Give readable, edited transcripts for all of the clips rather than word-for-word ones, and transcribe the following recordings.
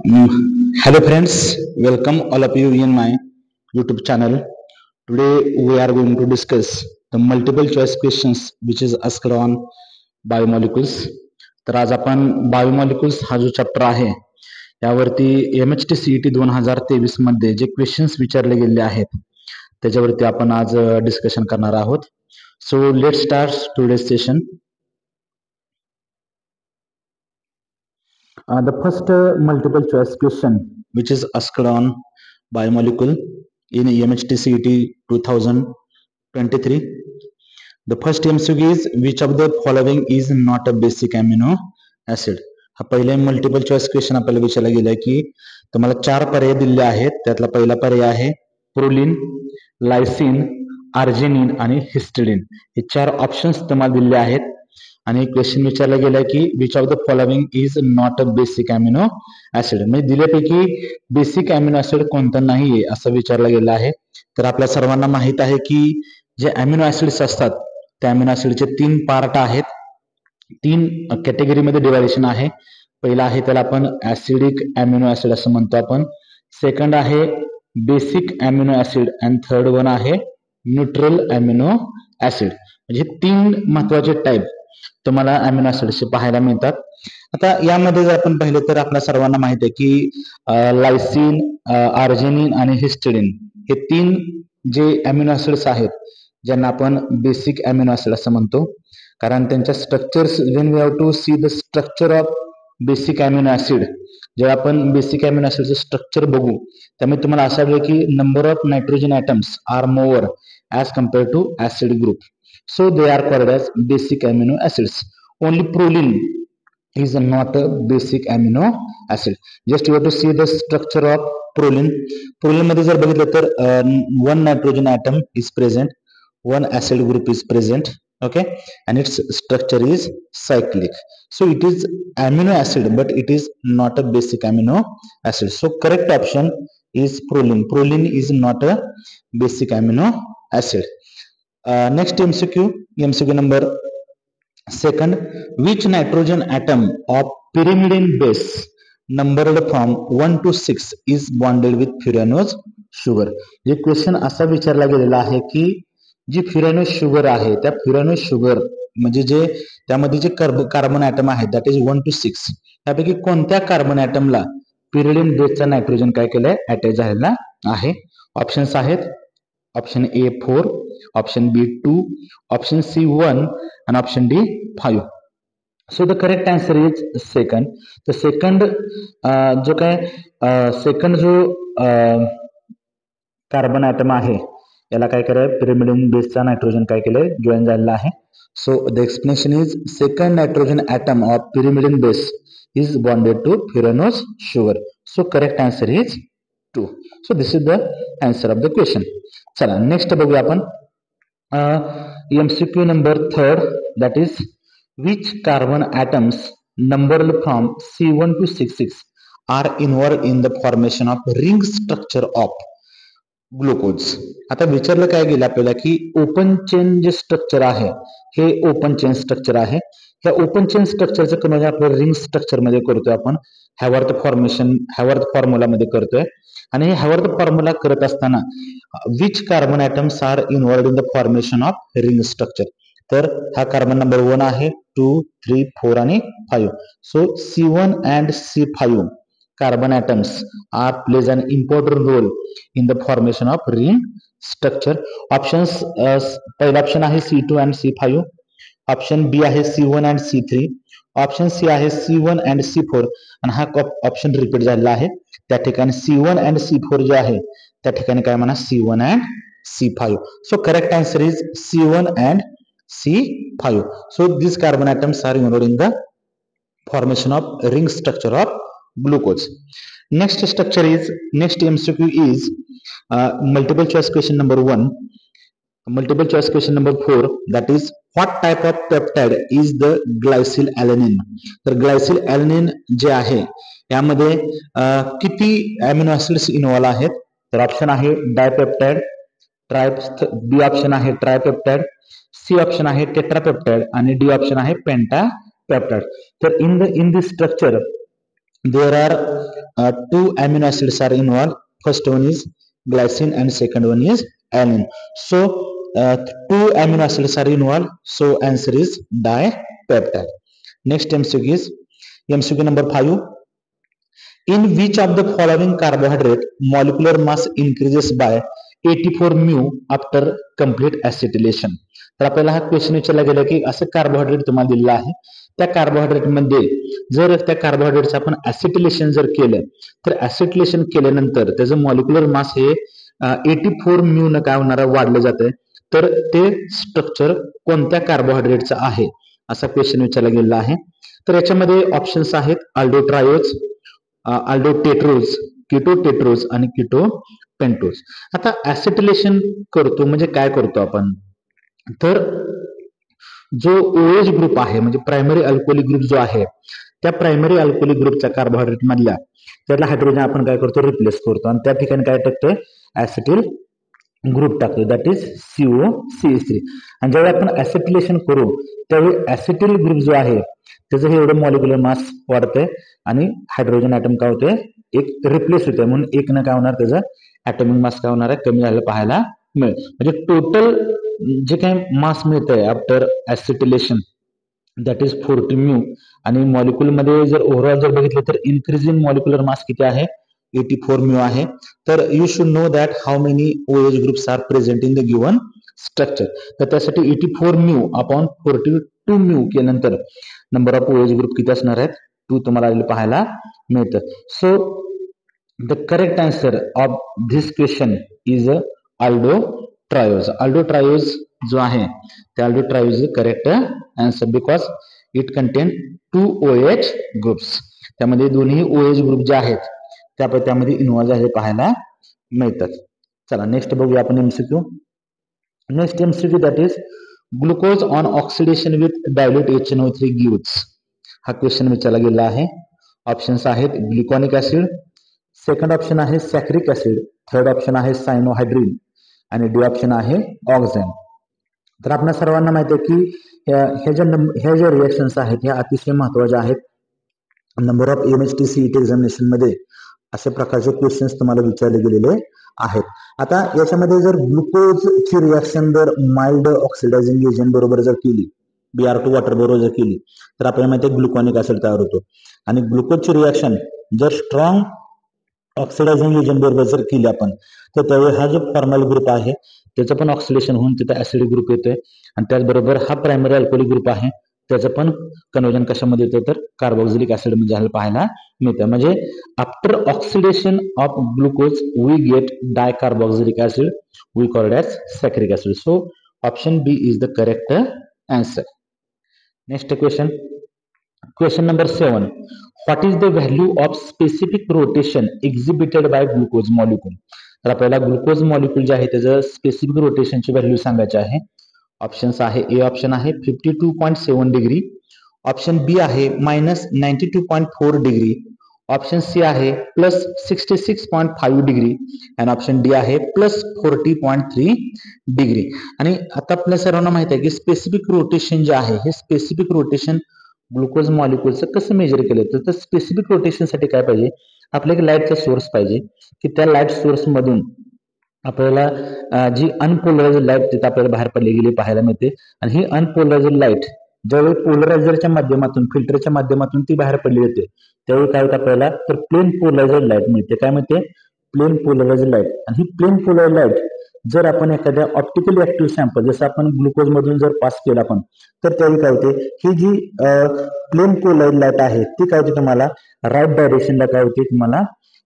Hello friends, welcome all of you in my YouTube channel. Today we are going to discuss the multiple choice questions which is asked on biomolecules. तर आज आपण biomolecules हा जो chapter आहे यावरती MHT CET 2023 मध्ये जे questions विचारले गेले आहेत त्याच्यावरती आपण आज डिस्कशन करणार आहोत. So let start today's session. The first multiple choice question which is asked on biomolecule in MHT-CET 2023. The first MCQ is which of the following is not a basic amino acid. हा पहिला multiple choice question आपल्याला विचारला गेला की तुम्हाला 4 पर्याय दिले आहेत. त्यातला पहिला पर्याय आहे प्रोलिन, लायसिन, आर्जिनिन आणि हिस्टिडिन. हे 4 ऑप्शन्स तुम्हाला दिले आहेत आणि क्वेश्चन विचारला गेला की which of the following is not a basic amino acid. म्हणजे दिल्यापैकी बेसिक अमिनो ऍसिड कोणतं नाहीये असं विचारलं गेलं आहे. तर आपल्या सर्वांना माहित आहे की जे अमिनो ऍसिड्स असतात त्या अमिनो ऍसिडचे 3 पार्ट आहेत, 3 कॅटेगरीमध्ये डिव्हायडेशन आहे. पहिला आहे त्याला आपण ऍसिडिक अमिनो ऍसिड असं म्हणतो आपण. सेकंड आहे बेसिक अमिनो ऍसिड आणि थर्ड वन आहे न्यूट्रल अमिनो ऍसिड. म्हणजे 3 महत्वाचे टाईप तुम्हाला अमिनो ऍसिडचे पाहायला मिळतात. आता यामध्ये जर आपण पाहिलं तर आपल्या सर्वांना माहित आहे की लायसिन, आर्जिनिन आणि हिस्टिडिन हे 3 जे अमिनो ऍसिड्स आहेत ज्यांना आपण बेसिक अमिनो ऍसिड असं म्हणतो. कारण त्यांच्या structures when we have to see the structure of basic amino acid, जेव्हा आपण बेसिक अमिनो ऍसिडचं स्ट्रक्चर बघू त्यामुळे तुम्हाला असं आढळेल की number of nitrogen atoms are more as compared to acid group. So they are called as basic amino acids. Only proline is not a basic amino acid. Just you have to see the structure of proline. Proline मध्ये जर बघितलं तर one nitrogen atom is present, one acid group is present, okay, and its structure is cyclic. So it is amino acid but it is not a basic amino acid. So correct option is proline. Proline is not a basic amino acid. Next MCQ number 2. Which nitrogen atom of pyrimidine base numbered from 1 to 6 is bonded with furanose sugar. हे question असा विचारला गेलेला आहे की जी फ्युरानोज sugar आहे त्या फ्युरानोज sugar म्हणजे जे त्यामध्ये जे कार्बन ॲटम आहे दॅट इज 1 to 6 त्यापैकी कोणत्या कार्बन ॲटमला पिरिडिन बेसचा नायट्रोजन काय केलंय अटॅच झालेला आहे. ऑप्शन्स आहेत option A 4, option B 2, option C 1 and option D 5. So the correct answer is second. तर सेकंड जो काय सेकंड जो कार्बन ॲटम आहे याला काय करायचं पिरिमिडिन बेसचा नायट्रोजन काय केलंय जॉईन झालेला आहे. So the explanation is second nitrogen atom of pyrimidine base is bonded to furanose sugar. So correct answer is 2. So this is the answer of the question. चला नेक्स्ट बघूया आपण MCQ number 3. That is which carbon atoms numbered from C1 to C6 are involved in the formation of ring structure of glucose. आता विचारलं काय गेलं आपल्याला की open chain जे स्ट्रक्चर आहे हे ओपन चेन स्ट्रक्चर आहे. या ओपन चेन स्ट्रक्चरचं कन्वर्जन आपलं रिंग स्ट्रक्चर मध्ये करतोय आपण हॅवर्थ फॉर्म्युला मध्ये करतोय. आणि हे हॅवर्थ फॉर्म्युला करत असताना which carbon atoms are involved in the formation of ring structure. तर हा कार्बन नंबर 1 आहे, 2, 3, 4 आणि 5. So C1 and C5 carbon atoms are plays an important role in the formation of ring structure. Options पहिला option आहे C2 and C5, option बी आहे C1 and C3, option C आहे C1 and C4 आणि हा option repeat झालेला आहे. त्या ठिकाणी C1 and C4 जे आहे त्या ठिकाणी काय म्हणा C1 and C5. So correct answer is C1 and C5. So these carbon atoms are involved in the formation of ring structure of glucose. Next MCQ is multiple choice question number 1. Multiple choice question number 4. That is what type of peptide is the glycyl alanine. तर glycyl ॲलनिन जे आहे यामध्ये किती amino acids involve आहेत. तर option आहे dipeptide, बी option आहे ट्रायपेप्टाइड, C option आहे टेट्रापेप्टाइड आणि डी ऑप्शन आहे पेंटापेप्टाइड. तर in this structure there are two amino acids are involved. First one is glycine and second one is alanine. So two amino acids are involved, so answer is dipeptide. Next MCQ is MCQ number 5. In which of the following carbohydrate molecular mass increases by 84 mu after complete acetylation? तर आपल्याला हा question विचारला गेला की असं carbohydrate तुम्हाला दिलेलं आहे, त्या कार्बोहायड्रेट मध्ये जर त्या कार्बोहायड्रेटचं आपण ऍसिटिलेशन जर केलं तर ऍसिटिलेशन केल्यानंतर त्याचं मॉलिक्युलर मास हे 84 म्यू न काय होणार वाढलं जातंय, तर ते स्ट्रक्चर कोणत्या कार्बोहायड्रेटचं आहे असा क्वेश्चन विचारला गेलेला आहे. तर याच्यामध्ये ऑप्शन्स आहेत अल्डोट्रायोज, अल्डोटेट्रोज, कीटोटेट्रोज आणि कीटोपेंटोज. आता ऍसिटिलेशन करतो म्हणजे काय करतो आपण, तर जो OH ग्रुप आहे म्हणजे प्रायमरी अल्कोहोलिक ग्रुप जो आहे त्या प्रायमरी अल्कोहोलिक ग्रुपच्या कार्बोहायड्रेट मधल्या त्यातला हायड्रोजन आपण काय करतो रिप्लेस करतो आणि त्या ठिकाणी काय टाकतोय ऍसिटिल ग्रुप टाकतो, दॅट इज COCH3. आणि ज्यावेळी आपण ऍसिटिलेशन करू त्यावेळी ऍसिटिल ग्रुप जो आहे त्याचं हे एवढं मॉलिक्युलर मास वाढतंय आणि हायड्रोजन ऍटम काय होते एक रिप्लेस होते, म्हणून एक न काय होणार त्याचं ऍटॉमिक मास काय होणार आहे कमी झालं पाहायला मिळेल. म्हणजे टोटल जे काही मास मिळतंय आफ्टर ऍसिटिलेशन दॅट इज 40 म्यू आणि मॉलिक्युल मध्ये जर ओव्हरऑल जर बघितलं तर इन्क्रीज इन मॉलिक्युलर मास किती आहे 84 म्यू आहे. तर you should know that how many OH groups are present in the given structure. तर त्यासाठी 84 म्यू अपॉन 42 म्यू केल्यानंतर नंबर ऑफ OH ग्रुप किती असणार आहेत 2 तुम्हाला पाहायला मिळतं. So the correct answer of this question is aldotriose. Aldotriose जो आहे त्या aldotriose correct answer because it contain 2 OH groups. त्यामध्ये दोन्ही OH ग्रुप जे आहेत त्यामध्ये इन्व्हॉल्व झालेले पाहायला मिळतात. चला नेक्स्ट बघूया आपण MCQ. Next MCQ that is glucose on oxidation with dilute HNO3 gives. हा क्वेश्चन विचारला गेला आहे. ऑप्शन्स आहेत ग्लुकॉनिक ऍसिड, सेकंड ऑप्शन आहे सॅक्रिक ऍसिड, थर्ड ऑप्शन आहे सायनोहायड्रिन आणि डी ऑप्शन आहे ऑक्झॅन. तर आपल्या सर्वांना माहिती आहे की ह्या ज्या रिएक्शन्स आहेत ह्या अतिशय महत्वाच्या आहेत. Number of MHT CET examination मध्ये अशा प्रकारचे क्वेश्चन्स तुम्हाला विचारले गेलेले आहेत. आता याच्यामध्ये जर ग्लुकोजची रिएक्शन जर माइल्ड ऑक्सिडायझिंग एजंट बरोबर जर केली, Br2 वॉटर बरोबर जर केली तर आपल्याला माहिती आहे ग्लुकॉनिक ऍसिड तयार होतो. आणि ग्लुकोजची रिएक्शन जर स्ट्रॉंग ऑक्सिडायझिंग एजंट बरोबर जर केली आपण तर त्यावेळी हा जो फॉर्मल ग्रुप आहे त्याचं पण ऑक्सिडेशन होऊन तिथं ऍसिडिक ग्रुप येतोय आणि त्याचबरोबर हा प्रायमरी अल्कोहोलिक ग्रुप आहे त्याचं पण कन्वर्जन कशामध्ये येतं तर कार्बोक्सिलिक ऍसिड मध्ये झालं पाहायला मिळतं. म्हणजे after oxidation of glucose we get dicarboxylic acid we called as saccharic acid. So option B is the correct answer. Next question number 7. What is the value of specific rotation exhibited by glucose molecule. तर आपल्याला glucose molecule जे आहे त्याचं specific रोटेशनची value सांगायची आहे. Options आहे A option आहे 52.7 डिग्री, ऑप्शन बी आहे -92.4 डिग्री, ऑप्शन सी आहे +66.5 डिग्री आणि ऑप्शन डी आहे +40.3 डिग्री. आणि आता आपल्या सर्वांना माहिती आहे की स्पेसिफिक रोटेशन जे आहे हे स्पेसिफिक रोटेशन ग्लुकोज मॉलिक्यूलचं कसं मेजर केलं तर स्पेसिफिक रोटेशनसाठी काय पाहिजे आपल्या एक लाईटचा सोर्स पाहिजे की त्या लाईट सोर्स मधून आपल्याला जी अनपोलराइज्ड लाईट तिथे आपल्याला बाहेर पडली गेली पाहायला मिळते. आणि ही अनपोलराइज्ड लाईट ज्यावेळी पोलरायझरच्या माध्यमातून फिल्टरच्या माध्यमातून ती बाहेर पडली होते त्यावेळी काय होतं आपल्याला तर प्लेन पोलरायझर्ड लाईट मिळते. काय मिळते प्लेन पोलरायझर्ड लाईट. आणि ही प्लेन पोलरायझर्ड लाईट जर आपण एखाद्या ऑप्टिकली ऍक्टिव्ह सॅम्पल जसं आपण ग्लुकोज मधून जर पास केला आपण तर त्यावेळी काय होते ही जी प्लेन पोलरायझर्ड लाईट आहे ती काय होते तुम्हाला राईट डायरेक्शनला काय होते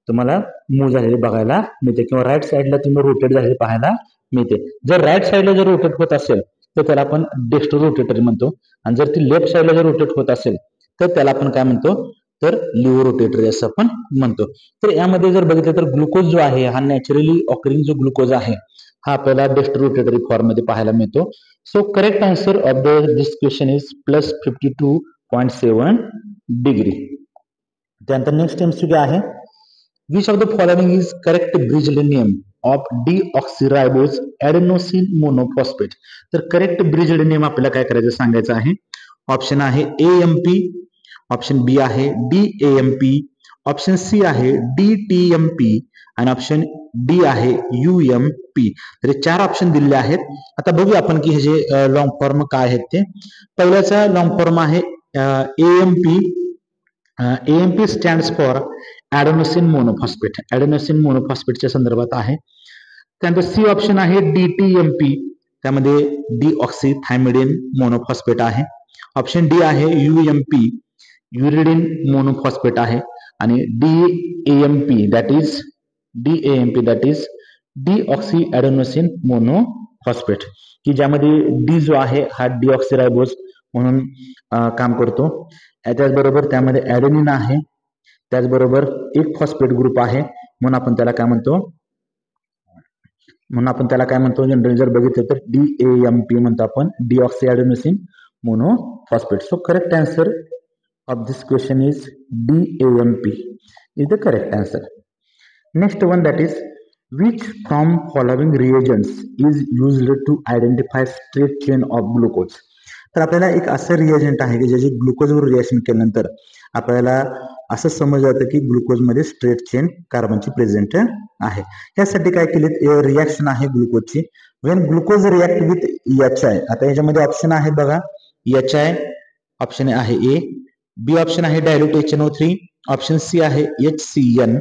तुम्हाला मूव्ह झालेली बघायला मिळते किंवा राईट साईडला तुम्ही रोटेट झालेली पाहायला मिळते. जर राईट साईडला जर रोटेट होत असेल तर त्याला आपण डेस्ट्रो रोटेटर म्हणतो आणि जर ती लेफ्ट साईडला जर रोटेट होत असेल तर त्याला आपण काय म्हणतो तर लिव्हो रोटेटर असं आपण म्हणतो. तर यामध्ये जर बघितलं तर ग्लुकोज जो आहे हा नॅचरली ऑकरिंग जो ग्लुकोज आहे हा आपल्याला डेस्ट्रो रोटेटरी फॉर्म मध्ये पाहायला मिळतो. So correct answer of this question is +52.7 degree. त्यानंतर नेक्स्ट MCQ आहे which of the following is correct bridge name of deoxyribose adenosine monophosphate. तर करेक्ट ब्रिज नेम आपल्याला काय करायचं सांगायचं आहे. ऑप्शन आहे AMP, ऑप्शन बी आहे DAMP, ऑप्शन सी आहे DTMP आणि ऑप्शन डी आहे UMP. तर हे 4 ऑप्शन दिलेले आहेत. आता बघूया आपण की हे जे लॉंग फॉर्म काय आहेत ते. पहिल्याचा लॉंग फॉर्म आहे AMP. AMP stands for adenosine monophosphate. Adenosine मोनोफॉस्फेटच्या संदर्भात आहे. त्यानंतर सी ऑप्शन आहे DTMP, त्यामध्ये डिऑक्सिथायमिडिन मोनोफॉस्फेट आहे. ऑप्शन डी आहे UMP, युरिडिन मोनोफॉस्फेट आहे. आणि DAMP that is deoxy adenosine monophosphate, की ज्यामध्ये डी जो आहे हा डिऑक्सिरायबोज म्हणून काम करतो. त्याचबरोबर त्यामध्ये ॲडेनिन आहे, त्याचबरोबर एक फॉस्फेट ग्रुप आहे, म्हणून आपण त्याला काय म्हणतो जनरली जर बघितलं तर DAMP म्हणतो आपण, deoxy adenosine monophosphate. So correct answer of this question is DAMP is the correct answer. Next one, that is, which from following reagents is used to identify straight chain of glucose. तर आपल्याला एक असं reagent आहे की ज्याची ग्लुकोजवर reaction केल्यानंतर आपल्याला असं समजलं जातं की ग्लुकोजमध्ये स्ट्रेट चेन कार्बनची प्रेझेंट आहे. यासाठी काय केले, रिॲक्शन आहे ग्लुकोजची. Wien glucose react with HI. आता याच्यामध्ये ऑप्शन आहेत बघा, HI ऑप्शन आहे ए, बी ऑप्शन आहे डायल्यूट HNO3, ऑप्शन सी आहे HCN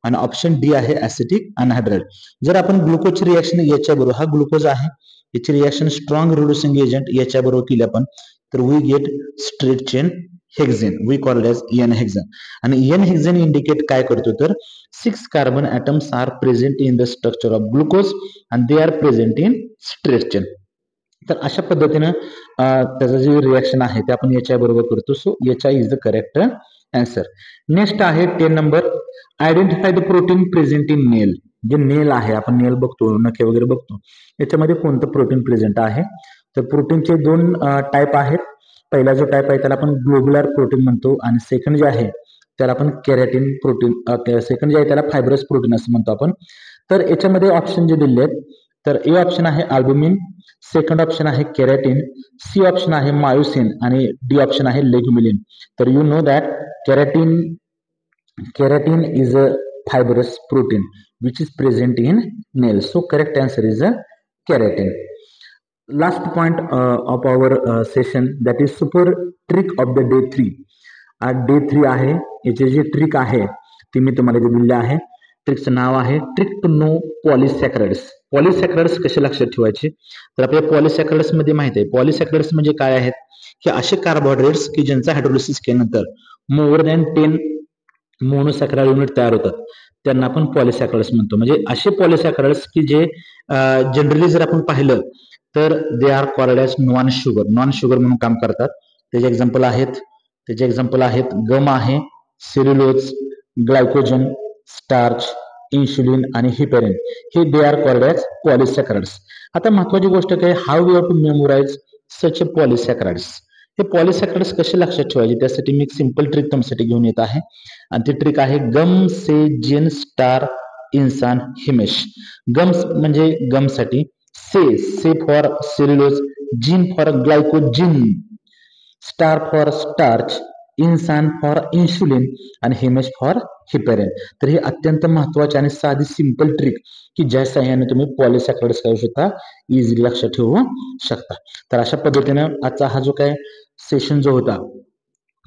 आणि ऑप्शन डी आहे ऍसिटिक अनहायड्राइड. जर आपण ग्लुकोजची रिएक्शन HI बरोबर, हा ग्लुकोज आहे, याची reaction strong reducing agent HI बरोबर केली आपण, तर we get straight chain hexane, we called as n hexane. आणि एन हेक्झेन इंडिकेट काय करतो, तर 6 carbon atoms are present in the structure of glucose and they are present in straight chain. तर अशा पद्धतीनं त्याचं जे रिएक्शन आहे ते आपण HI बरोबर करतो. So HI is the correct answer. Next आहे 10 number, identify the protein present in nail. जे नेल आहे, आपण नेल बघतो, नखे वगैरे बघतो, याच्यामध्ये कोणतं प्रोटीन प्रेझेंट आहे. तर प्रोटीनचे 2 टाईप आहेत. पहिला जो टाईप आहे त्याला आपण ग्लोब्युलर प्रोटीन म्हणतो आणि सेकंड जे आहे त्याला आपण केरॅटिन प्रोटीन, सेकंड जे आहे त्याला फायब्रस प्रोटीन असं म्हणतो आपण. तर याच्यामध्ये ऑप्शन जे दिले आहेत, तर ए ऑप्शन आहे अल्ब्युमिन, सेकंड ऑप्शन आहे केरॅटिन, सी ऑप्शन आहे मायोसिन आणि डी ऑप्शन आहे लेग्युमिलिन. तर you know that केरॅटिन is a fibrous protein which is present in nails. So correct answer is keratin. Last point of our session, that is super trick of the day 3. Day 3 आहे, याचे जे trick आहे ते मी तुम्हाला दिलेले आहे. ट्रिकचं नाव आहे trick to know पॉलिसॅकराइड्स. पॉलिसॅकराइड्स कसे लक्षात ठेवायचे, तर आपल्या पॉलिसॅकराइड्स मध्ये माहिती आहे, पॉलिसॅकराइड्स म्हणजे काय आहेत की असे कार्बोहायड्रेट्स की ज्यांचा हायड्रोलिसिस केल्यानंतर मोर दॅन 10 मोनोसॅकराइड युनिट तयार होतात, त्यांना आपण पॉलिसॅकराइड्स म्हणतो. म्हणजे असे पॉलिसॅकराइड्स की जे जनरली जर आपण पाहिलं तर they are called as non sugar म्हणून काम करतात. त्याचे एक्झाम्पल आहेत गम आहे, सेल्युलोज, ग्लायकोजन, स्टार्च, इन्शुलिन आणि हिपेरिन. हे they are called as polysaccharides. आता महत्वाची गोष्ट काय, how you have to memorise such a polysaccharides. हे पॉलिसॅकराइड्स कसे लक्षात ठेवायचे त्यासाठी मी एक सिंपल ट्रिक तुमच्यासाठी घेऊन येत आहे आणि ती ट्रिक आहे गम से जिन स्टार इन्सान हिमेश. गम म्हणजे गम साठी, से फॉर सेल्युलोज, जिन for glycogen, star for starch, इन्सान फॉर इन्शुलिन आणि हिमेश फॉर हिपेरिन. तर ही अत्यंत महत्वाची आणि साधी सिंपल ट्रिक की ज्या सहाय्याने तुम्ही पॉलिसॅकराइड्स काय शकता, इझिली लक्षात ठेवू शकता. तर अशा पद्धतीनं आजचा हा जो काय सेशन जो होता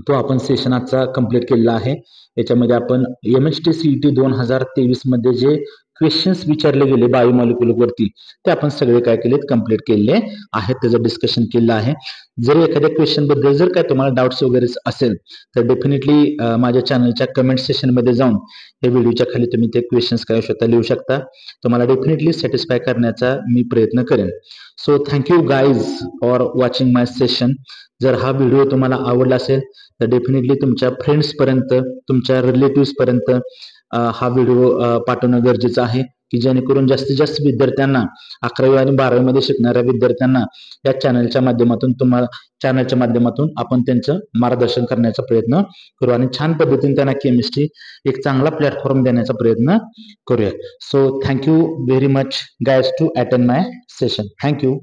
तो आपण सेशन आजचा कंप्लीट केलेला आहे. याच्यामध्ये आपण MHT-CET 2023 मध्ये जे क्वेश्चन्स विचारले गेले बायोमॉलिक्युल वरती ते आपण सगळे काय केलेत, कंप्लीट केलेले आहेत, त्याचं डिस्कशन केलं आहे. जर एखाद्या क्वेश्चन बद्दल जर काय तुम्हाला डाऊट्स वगैरे असेल तर डेफिनेटली माझ्या चॅनलच्या कमेंट सेशन मध्ये जाऊन या व्हिडिओच्या खाली तुम्ही ते क्वेश्चन्स काय शकता लिहू शकता. तुम्हाला डेफिनेटली सॅटिस्फाय करण्याचा मी प्रयत्न करेन. So thank you guys for watching my session. जर हा व्हिडिओ तुम्हाला आवडला असेल तर डेफिनेटली तुमच्या फ्रेंड्स पर्यंत, तुमच्या रिलेटिव्स पर्यंत हा व्हिडिओ पाठवणं गरजेचं आहे की जेणेकरून जास्तीत जास्त विद्यार्थ्यांना, 11वी आणि 12वी मध्ये शिकणाऱ्या विद्यार्थ्यांना या चॅनलच्या माध्यमातून आपण त्यांचं मार्गदर्शन करण्याचा प्रयत्न करू आणि छान पद्धतीने त्यांना केमिस्ट्री एक चांगला प्लॅटफॉर्म देण्याचा प्रयत्न करूया. So thank you very much guys to attend my session. Thank you.